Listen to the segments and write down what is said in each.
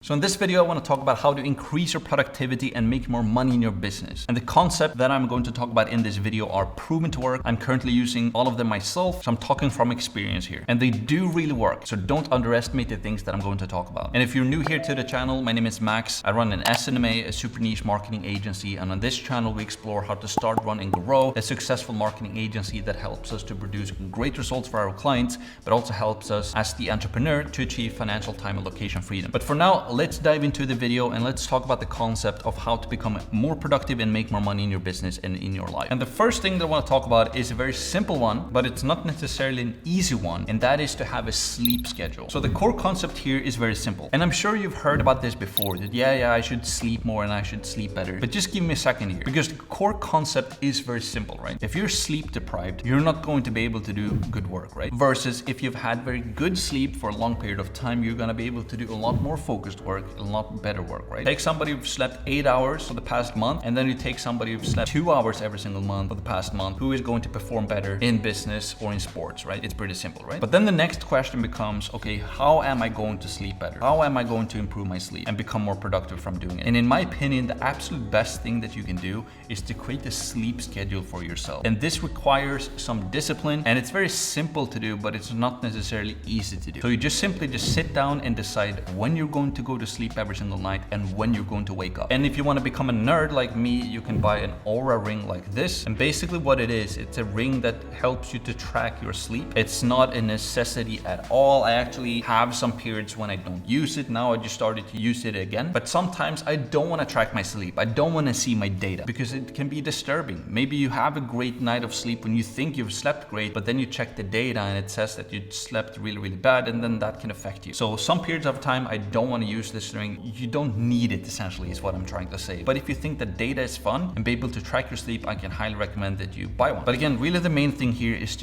So in this video, I want to talk about how to increase your productivity and make more money in your business. And the concept that I'm going to talk about in this video are proven to work. I'm currently using all of them myself, so I'm talking from experience here. And they do really work, so don't underestimate the things that I'm going to talk about. And if you're new here to the channel, my name is Max. I run an SNMA, a super niche marketing agency. And on this channel, we explore how to start, run, and grow a successful marketing agency that helps us to produce great results for our clients, but also helps us as the entrepreneur to achieve financial time and location freedom. But for now, let's dive into the video and let's talk about the concept of how to become more productive and make more money in your business and in your life. And the first thing that I want to talk about is a very simple one, but it's not necessarily an easy one, and that is to have a sleep schedule. So the core concept here is very simple. And I'm sure you've heard about this before, that I should sleep more and I should sleep better. But just give me a second here, because the core concept is very simple, right? If you're sleep deprived, you're not going to be able to do good work, right? Versus if you've had very good sleep for a long period of time, you're going to be able to do a lot more focused work, a lot better work, right? Take somebody who's slept 8 hours for the past month, and then you take somebody who's slept 2 hours every single month for the past month, who is going to perform better in business or in sports, right? It's pretty simple, right? But then the next question becomes, okay, how am I going to sleep better? How am I going to improve my sleep and become more productive from doing it? And in my opinion, the absolute best thing that you can do is to create a sleep schedule for yourself. And this requires some discipline, and it's very simple to do, but it's not necessarily easy to do. So you just simply sit down and decide when you're going to go to sleep every single night and when you're going to wake up. And if you want to become a nerd like me, you can buy an Aura ring like this. And basically what it is, it's a ring that helps you to track your sleep. It's not a necessity at all. I actually have some periods when I don't use it. Now I just started to use it again. But sometimes I don't want to track my sleep. I don't want to see my data because it can be disturbing. Maybe you have a great night of sleep when you think you've slept great, but then you check the data and it says that you slept really, really bad, and then that can affect you. So some periods of time, I don't want to use this ring. You don't need it, essentially, is what I'm trying to say. But if you think that data is fun and be able to track your sleep, I can highly recommend that you buy one. But again, really the main thing here is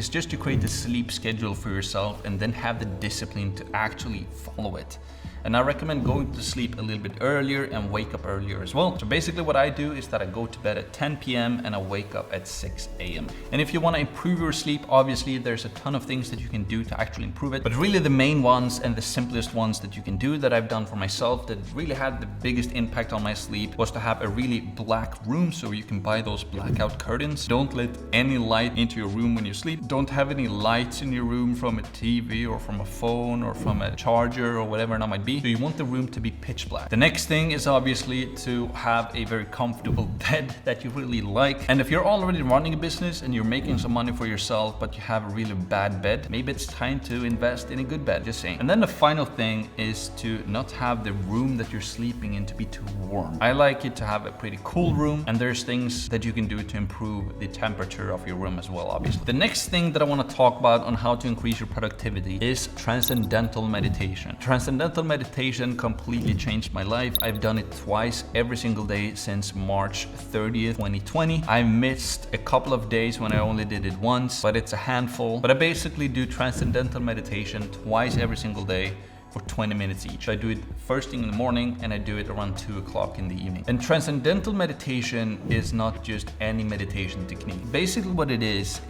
just to create a sleep schedule for yourself and then have the discipline to actually follow it. And I recommend going to sleep a little bit earlier and wake up earlier as well. So basically what I do is that I go to bed at 10 p.m. and I wake up at 6 a.m. And if you want to improve your sleep, obviously there's a ton of things that you can do to actually improve it. But really the main ones and the simplest ones that you can do that I've done for myself that really had the biggest impact on my sleep was to have a really black room. So you can buy those blackout curtains. Don't let any light into your room when you sleep. Don't have any lights in your room from a TV or from a phone or from a charger or whatever it might be. So you want the room to be pitch black. The next thing is obviously to have a very comfortable bed that you really like. And if you're already running a business and you're making some money for yourself, but you have a really bad bed, maybe it's time to invest in a good bed, just saying. And then the final thing is to not have the room that you're sleeping in to be too warm. I like it to have a pretty cool room, and there's things that you can do to improve the temperature of your room as well, obviously. The next thing that I want to talk about on how to increase your productivity is transcendental meditation. Transcendental meditation completely changed my life. I've done it twice every single day since March 30th, 2020. I missed a couple of days when I only did it once, but it's a handful. But I basically do transcendental meditation twice every single day for 20 minutes each. I do it first thing in the morning and I do it around 2 o'clock in the evening. And transcendental meditation is not just any meditation technique. Basically what it is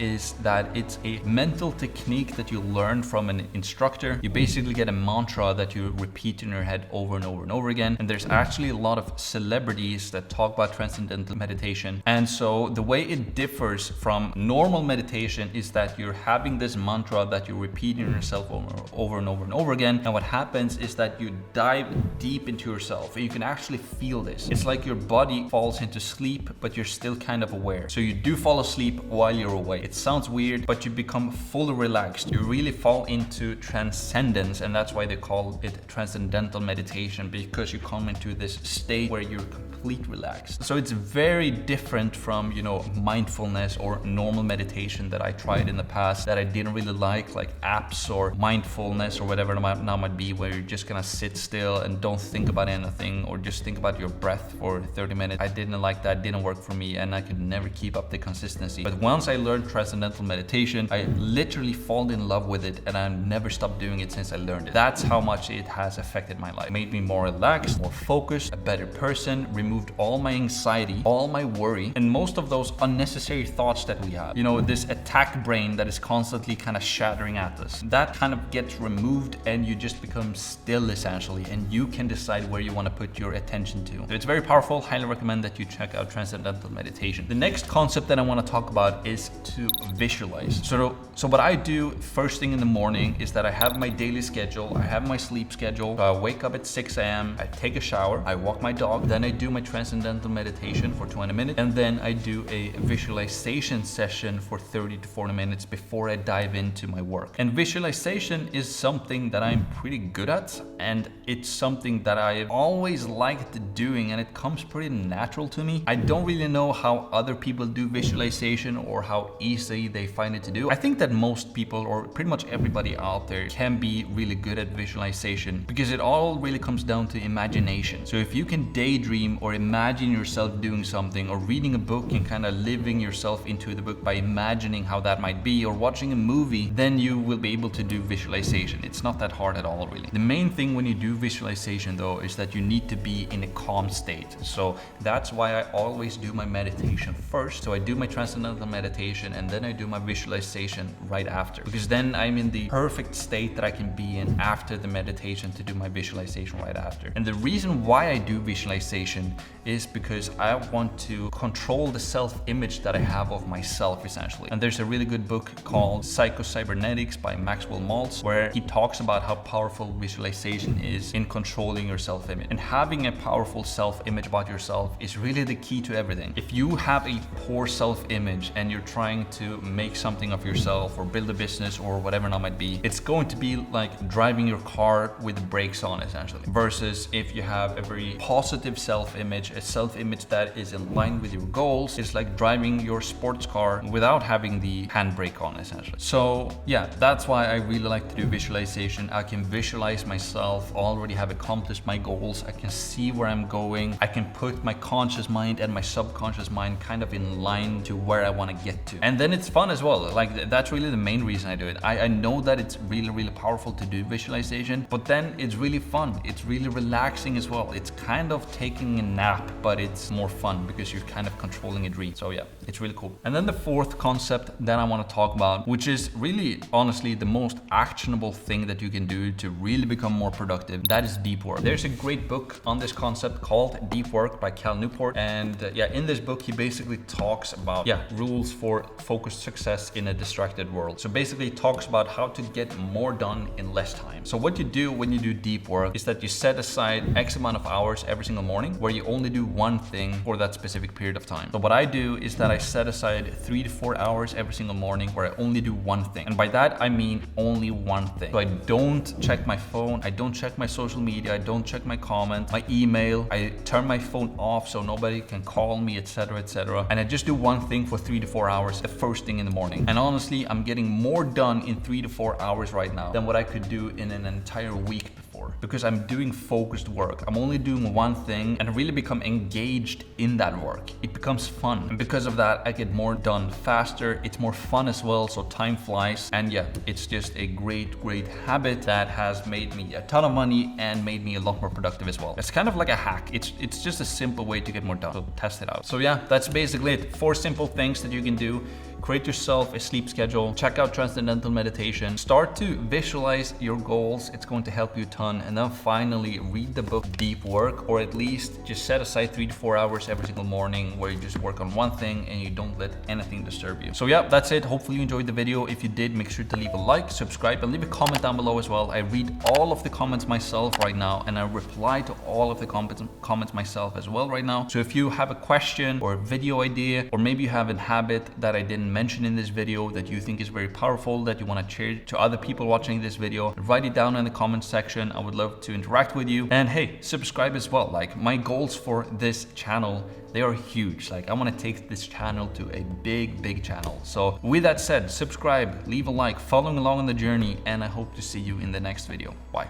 that it's a mental technique that you learn from an instructor. You basically get a mantra that you repeat in your head over and over and over again. And there's actually a lot of celebrities that talk about transcendental meditation. And so the way it differs from normal meditation is that you're having this mantra that you're repeating yourself over and over and over again. And what happens is that you dive deep into yourself and you can actually feel this. It's like your body falls into sleep, but you're still kind of aware. So you do fall asleep while you're awake. It sounds weird, but you become fully relaxed. You really fall into transcendence, and that's why they call it transcendental meditation, because you come into this state where you're completely relaxed. So it's very different from, mindfulness or normal meditation that I tried in the past that I didn't really like apps or mindfulness or whatever it might be, where you're just gonna sit still and don't think about anything or just think about your breath for 30 minutes. I didn't like that, didn't work for me, and I could never keep up the consistency. But once I learned transcendental meditation, I literally fall in love with it, and I've never stopped doing it since I learned it. That's how much it has affected my life. It made me more relaxed, more focused, a better person, removed all my anxiety, all my worry, and most of those unnecessary thoughts that we have. This attack brain that is constantly kind of shattering at us. That kind of gets removed and you just become still essentially, and you can decide where you want to put your attention to. So it's very powerful. Highly recommend that you check out Transcendental Meditation. The next concept that I want to talk about is to visualize. So what I do first thing in the morning is that I have my daily schedule, I have my sleep schedule. So I wake up at 6 a.m., I take a shower, I walk my dog, then I do my Transcendental Meditation for 20 minutes, and then I do a visualization session for 30 to 40 minutes before I dive into my work. And visualization is something that I'm pretty good at, and it's something that I've always liked doing, and it comes pretty natural to me. I don't really know how other people do visualization or how easy they find it to do. I think that most people, or pretty much everybody out there, can be really good at visualization because it all really comes down to imagination. So if you can daydream or imagine yourself doing something, or reading a book and kind of living yourself into the book by imagining how that might be, or watching a movie, then you will be able to do visualization. It's not that hard at all, really. The main thing when you do visualization though is that you need to be in a calm state. So that's why I always do my meditation first. So I do my Transcendental Meditation and then I do my visualization right after, because then I'm in the perfect state that I can be in after the meditation to do my visualization right after. And the reason why I do visualization is because I want to control the self-image that I have of myself, essentially. And there's a really good book called Psycho-Cybernetics by Maxwell Maltz, where he talks about how powerful visualization is in controlling your self-image. And having a powerful self-image about yourself is really the key to everything. If you have a poor self-image and you're trying to make something of yourself or build a business or whatever it might be, it's going to be like driving your car with the brakes on, essentially. Versus if you have a very positive self-image, a self-image that is in line with your goals, it's like driving your sports car without having the handbrake on, essentially. So yeah, that's why I really like to do visualization. I can visualize myself already have accomplished my goals. I can see where I'm going. I can put my conscious mind and my subconscious mind kind of in line to where I want to get to. And then it's fun as well. Like that's really the main reason I do it. I know that it's really powerful to do visualization, but then it's really fun. It's really relaxing as well. It's kind of taking a nap, but it's more fun because you're kind of controlling a dream. So yeah, it's really cool. And then the fourth concept that I want to talk about, which is really honestly the most actionable thing that you can do to really become more productive, that is deep work. There's a great book on this concept called Deep Work by Cal Newport. And in this book, he basically talks about rules for focused success in a distracted world. So basically it talks about how to get more done in less time. So what you do when you do deep work is that you set aside X amount of hours every single morning where you only do one thing for that specific period of time. So what I do is that I set aside 3 to 4 hours every single morning where I only do one thing. And by that, I mean only one thing. So I don't check my phone, I don't check my social media, I don't check my comments, my email, I turn my phone off so nobody can call me, etc., etc. And I just do one thing for 3 to 4 hours the first thing in the morning. And honestly, I'm getting more done in 3 to 4 hours right now than what I could do in an entire week before, because I'm doing focused work. I'm only doing one thing and I really become engaged in that work. It becomes fun. And because of that, I get more done faster. It's more fun as well, so time flies. And yeah, it's just a great habit that has made me a ton of money and made me a lot more productive as well. It's kind of like a hack. It's just a simple way to get more done. So test it out. So yeah, that's basically it. 4 simple things that you can do. Create yourself a sleep schedule, check out Transcendental Meditation, start to visualize your goals. It's going to help you a ton. And then finally read the book Deep Work, or at least just set aside 3 to 4 hours every single morning where you just work on one thing and you don't let anything disturb you. So yeah, that's it. Hopefully you enjoyed the video. If you did, make sure to leave a like, subscribe, and leave a comment down below as well. I read all of the comments myself right now, and I reply to all of the comments myself as well right now. So if you have a question or a video idea, or maybe you have a habit that I didn't mention in this video that you think is very powerful, that you want to share to other people watching this video, write it down in the comment section. I would love to interact with you. And hey, subscribe as well. Like, my goals for this channel, they are huge. Like, I want to take this channel to a big channel. So with that said, subscribe, leave a like, following along on the journey, and I hope to see you in the next video. Bye.